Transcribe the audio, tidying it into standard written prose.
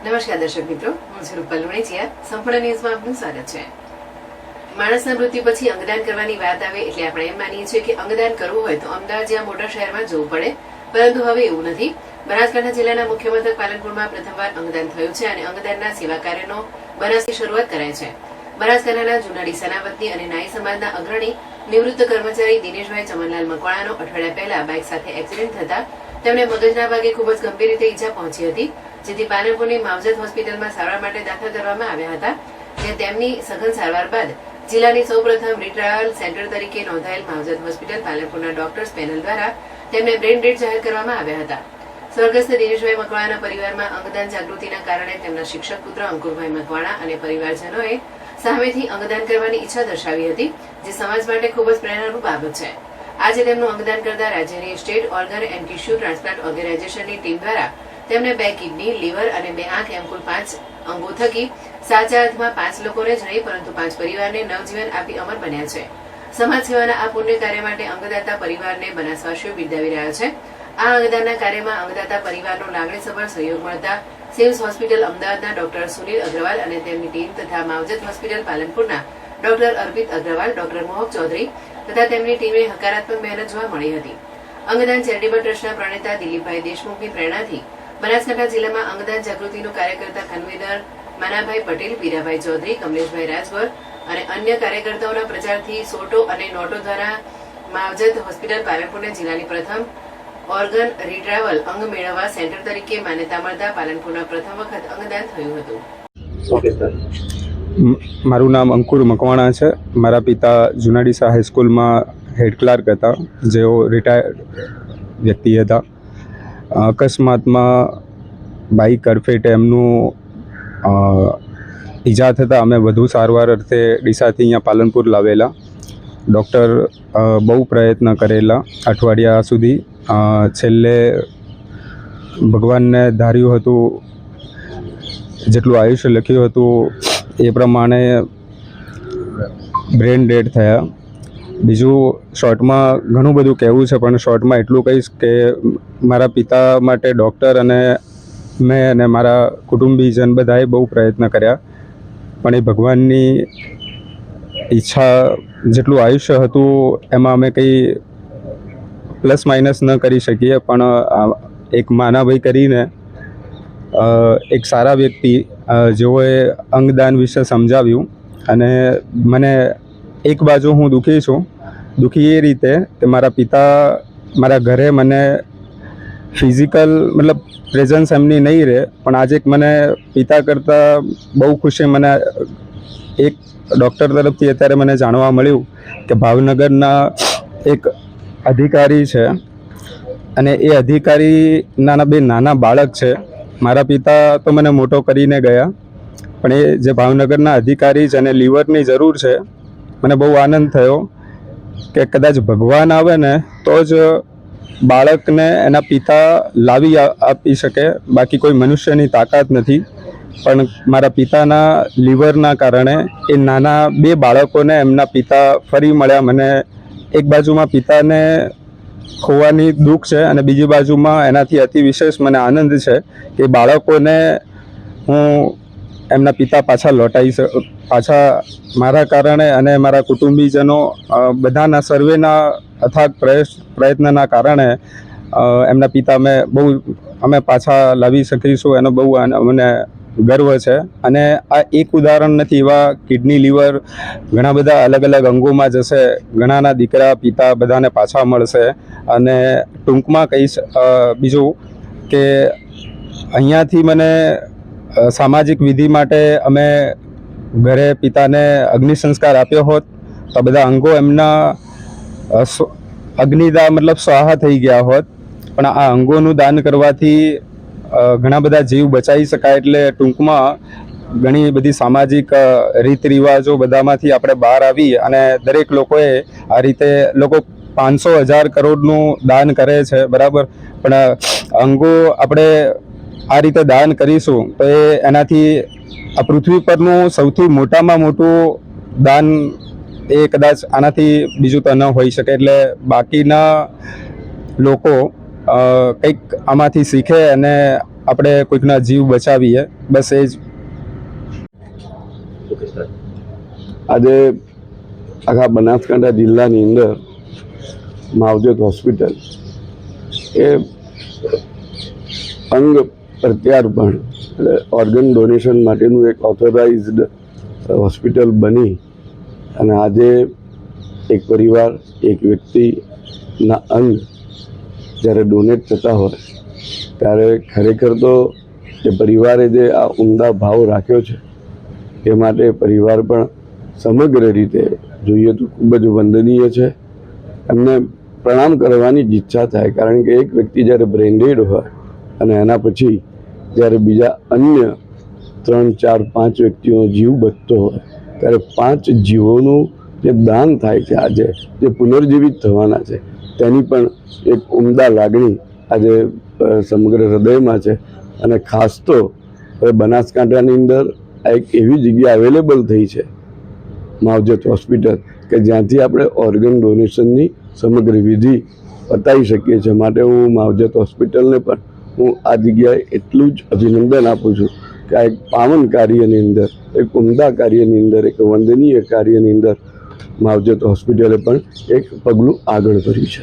નમસ્કાર દર્શક મિત્રો, હું છું રૂપલ વણેચિયા. સંપૂર્ણ ન્યૂઝમાં આપનું સ્વાગત છે. માણસના મૃત્યુ પછી અંગદાન કરવાની વાત આવે એટલે આપણે એમ માનીએ છીએ કે અંગદાન કરવું હોય તો અમદાવાદ જેવા મોટા શહેરમાં જવું પડે, પરંતુ હવે એવું નથી. બનાસકાંઠા જિલ્લાના મુખ્ય મથક પાલનપુરમાં પ્રથમવાર અંગદાન થયું છે અને અંગદાનના સેવા કાર્યનો બનાસથી શરૂઆત કરાય છે. બનાસકાંઠાના જૂના ડીસાના વતની અને નાઈ સમાજના અગ્રણી નિવૃત્ત કર્મચારી દિનેશભાઈ ચમનલાલ મકવાણાનો અઠવાડિયા પહેલા બાઇક સાથે એક્સિડન્ટ થતા તેમને મગજના ભાગે ખૂબ જ ગંભીર રીતે ઈજા પહોંચી હતી, જેથી પાલનપુરની માવજત હોસ્પિટલમાં સારવાર માટે દાખલ કરવામાં આવ્યા હતા. જ્યાં તેમની સઘન સારવાર બાદ જિલ્લાની સૌપ્રથમ રીટ્રાયલ સેન્ટર તરીકે નોંધાયેલ માવજત હોસ્પિટલ પાલનપુરના ડોક્ટર્સ પેનલ દ્વારા તેમને બ્રેઇન ડેડ જાહેર કરવામાં આવ્યા હતા. સ્વર્ગસ્થ દિનેશભાઈ મકવાણાના પરિવારમાં અંગદાન જાગૃતિના કારણે તેમના શિક્ષક પુત્ર અંકુરભાઈ મકવાણા અને પરિવારજનોએ સામેથી અંગદાન કરવાની ઈચ્છા દર્શાવી હતી, જે સમાજ માટે ખૂબ જ પ્રેરણારૂપ બાબત છે. આજે તેમનું અંગદાન કરતા રાજ્યની state organ and tissue transplant ઓર્ગેનાઇઝેશનની ટીમ દ્વારા તેમને 2 કિડની, લીવર અને 2 આંખ એમ કુલ 5 અંગો થકી સાચા અર્થમાં 5 લોકોને જ નહીં પરંતુ 5 પરિવારને નવજીવન આપી અમર બન્યા છે. સમાજ સેવાના આ પુણ્ય કાર્ય માટે અંગદાતા પરિવારને બનાસવાસીઓ બિરદાવી રહ્યા છે. આ અંગદાનના કાર્યમાં અંગદાતા પરિવારનો લાગણીસભર સહયોગ મળતા સિમ્સ હોસ્પિટલ અમદાવાદના ડોક્ટર સુનિલ અગ્રવાલ અને તેમની ટીમ તથા માવજત હોસ્પિટલ પાલનપુરના ડોક્ટર અર્પિત અગ્રવાલ, ડોક્ટર મોહક ચૌધરી તથા તેમની ટીમે હકારાત્મક મહેનત જોવા મળી હતી. અંગદાન ચેરિટેબલ ટ્રસ્ટના પ્રણેતા દિલીપભાઈ દેશમુખની પ્રેરણાથી બનાસકાંઠા જિલ્લામાં અંગદાન જાગૃતિનું કાર્ય કરતા કન્વીનર માનાભાઈ પટેલ, વીરાભાઈ ચૌધરી, કમલેશભાઈ રાજભર અને અન્ય કાર્યકર્તાઓના પ્રચારથી સોટો અને નોટો દ્વારા માવજત હોસ્પિટલ પાલનપુરને જિલ્લાની પ્રથમ ઓર્ગન રિટ્રાયવલ અંગ મેળવવા સેન્ટર તરીકે માન્યતા મળતા પાલનપુરના પ્રથમ વખત અંગદાન થયું હતું. મારું નામ અંકુર મકવાણા છે. મારા પિતા જૂના ડીસા હાઈસ્કૂલમાં હેડ ક્લાર્ક હતા, જેઓ રિટાયર્ડ વ્યક્તિ હતા. અકસ્માતમાં બાઇક અડફેટે એમનું ઈજા થતાં અમે વધુ સારવાર અર્થે ડીસાથી અહીંયા પાલનપુર લાવેલા. ડૉક્ટર બહુ પ્રયત્ન કરેલા અઠવાડિયા સુધી. છેલ્લે ભગવાનને ધાર્યું હતું, જેટલું આયુષ્ય લખ્યું હતું એ પ્રમાણે બ્રેન ડેડ થયા. બીજું શોર્ટમાં ઘણું બધું કહેવું છે, પણ શોર્ટમાં એટલું કહીશ કે મારા પિતા માટે ડૉક્ટર અને મેં અને મારા કુટુંબીજન બધાએ બહુ પ્રયત્ન કર્યા, પણ એ ભગવાનની ઈચ્છા જેટલું આયુષ્ય હતું એમાં અમે કંઈ પ્લસ માઇનસ ન કરી શકીએ. પણ એક માનાભાઈ કરીને એક સારા વ્યક્તિ જેઓએ અંગદાન વિશે સમજાવ્યું, અને મને એક બાજુ હું દુઃખી છું. દુઃખી એ રીતે કે મારા પિતા મારા ઘરે મને ફિઝિકલ મતલબ પ્રેઝન્સ એમની નહીં રહે, પણ આજે મને પિતા કરતાં બહુ ખુશી મને એક ડૉક્ટર તરફથી અત્યારે મને જાણવા મળ્યું કે ભાવનગરના એક અધિકારી છે અને એ અધિકારીના 2 નાના બાળક છે. મારા પિતા તો મને મોટો કરીને ગયા, પણ એ જે ભાવનગરના અધિકારી છે અને લીવરની જરૂર છે, મને બહુ આનંદ થયો કે કદાચ ભગવાન આવે ને તો જ બાળકને એના પિતા લાવી આપી શકે, બાકી કોઈ મનુષ્યની તાકાત નથી. પણ મારા પિતાના લીવરના કારણે એ નાના 2 બાળકોને એમના પિતા ફરી મળ્યા. મને એક બાજુમાં પિતાને ખોવાની દુઃખ છે અને બીજી બાજુમાં એનાથી અતિ વિશેષ મને આનંદ છે કે બાળકોને હું એમના પિતા પાછા મારા કારણે અને મારા કુટુંબીજનો બધાના સર્વેના અથાગ પ્રયત્નના કારણે એમના પિતા અમે પાછા લાવી શકીશું એનો બહુ મને ગર્વ છે. અને આ એક ઉદાહરણ નથી, એવા કિડની, લીવર ઘણા બધા અલગ અલગ અંગોમાં જશે. ઘણાના દીકરા, પિતા બધાને પાછા મળશે. અને ટૂંકમાં કહીશ બીજું કે અહીંયાથી મને સામાજિક વિધિ માટે અમે ઘરે પિતાને અગ્નિ સંસ્કાર આપ્યો હોત તો બધા અંગો એમના અગ્નિદા મતલબ સ્વાહા થઈ ગયા હોત. પણ આ અંગોનું દાન કરવાથી ઘણા બધા જીવ બચાવી શકાય. એટલે ટૂંકમાં ઘણી બધી સામાજિક રીત રિવાજો બધામાંથી આપણે બહાર આવી અને દરેક લોકોએ આ રીતે લોકો 500,000 કરોડનું દાન કરે છે, બરાબર, પણ અંગો આપણે આ રીતે દાન કરીશું તો એનાથી આ પૃથ્વી પરનું સૌથી મોટામાં મોટું દાન એ કદાચ આનાથી બીજું તો ન હોઈ શકે. એટલે બાકીના લોકો કંઈક આમાંથી શીખે અને આપણે કોઈકના જીવ બચાવીએ, બસ એ જ. આજે આખા બનાસકાંઠા જિલ્લાની અંદર માવજત હોસ્પિટલ એ અંગ પ્રત્યાર્પણ એટલે ઓર્ગન ડોનેશન માટેનું એક ઓથોરાઇઝડ હોસ્પિટલ બની અને આજે એક પરિવાર, એક વ્યક્તિના અંગ જ્યારે ડોનેટ થતા હોય ત્યારે ખરેખર તો એ પરિવારે જે આ ઉમદા ભાવ રાખ્યો છે એ માટે પરિવાર પણ સમગ્ર રીતે જોઈએ તો ખૂબ જ વંદનીય છે. એમને પ્રણામ કરવાની જ ઈચ્છા થાય, કારણ કે એક વ્યક્તિ જ્યારે બ્રેઇન ડેડ હોય અને એના પછી જ્યારે બીજા અન્ય 3, 4, 5 વ્યક્તિઓનો જીવ બચતો હોય ત્યારે 5 જીવોનું જે દાન થાય છે, આજે જે પુનર્જીવિત થવાના છે, તેની પણ એક ઉમદા લાગણી આજે સમગ્ર હૃદયમાં છે. અને ખાસ તો હવે બનાસકાંઠાની અંદર આ એક એવી જગ્યા અવેલેબલ થઈ છે માવજત હોસ્પિટલ કે જ્યાંથી આપણે ઓર્ગન ડોનેશનની સમગ્ર વિધિ બતાવી શકીએ છીએ. માટે હું માવજત હોસ્પિટલને પણ હું આ જગ્યાએ એટલું જ અભિનંદન આપું છું કે આ એક પાવન કાર્યની અંદર, એક ઉમદા કાર્યની અંદર, એક વંદનીય કાર્યની અંદર માવજત હોસ્પિટલે પણ એક પગલું આગળ ભર્યું છે.